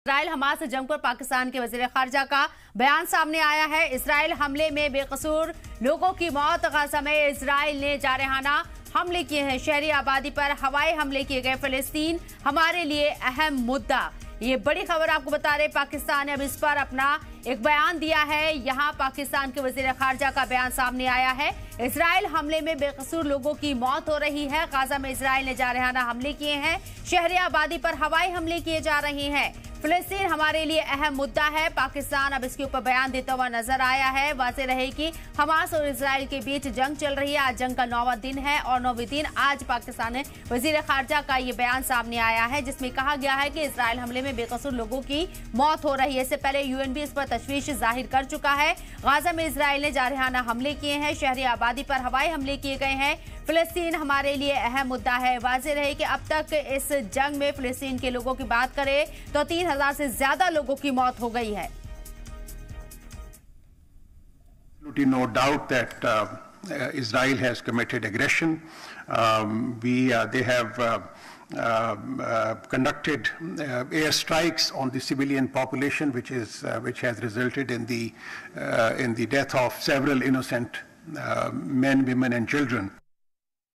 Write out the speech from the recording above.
Israel Hamas जंग पर पाकिस्तान के वजीर खारजा का बयान सामने आया है। इसराइल हमले में बेकसूर लोगों की मौत। गाजा में इसराइल ने जारहाना हमले किए हैं। शहरी आबादी पर हवाई हमले किए गए। फिलिस्तीन हमारे लिए अहम मुद्दा। ये बड़ी खबर आपको बता रहे, पाकिस्तान ने अब इस पर अपना एक बयान दिया है। यहां पाकिस्तान के वजीर खारजा का बयान सामने आया है। इसराइल हमले में बेकसूर लोगों की मौत हो रही है। गाजा में इसराइल ने जारहाना हमले किए हैं। शहरी आबादी पर हवाई हमले किए जा रहे हैं। फिलिस्तीन हमारे लिए अहम मुद्दा है। पाकिस्तान अब इसके ऊपर बयान देता हुआ नजर आया है। वाज़ेह रहे कि हमास और इजराइल के बीच जंग चल रही है। आज जंग का 9वां दिन है और 9वें दिन आज पाकिस्तान में वजीर खारजा का ये बयान सामने आया है, जिसमें कहा गया है कि इसराइल हमले में बेकसूर लोगों की मौत हो रही है। इससे पहले यूएन भी इस पर तशवीश जाहिर कर चुका है। गाजा में इसराइल ने जारहाना हमले किए हैं। शहरी आबादी पर हवाई हमले किए गए हैं। फिलिस्तीन हमारे लिए अहम मुद्दा है। वाज़ेह रहे कि अब तक इस जंग में फिलिस्तीन के लोगों की बात करें तो 3000 से ज्यादा लोगों की मौत हो गई है। No doubt that Israel has committed aggression. They have conducted air strikes on the civilian population, which has resulted in the death of several innocent men, women, and children.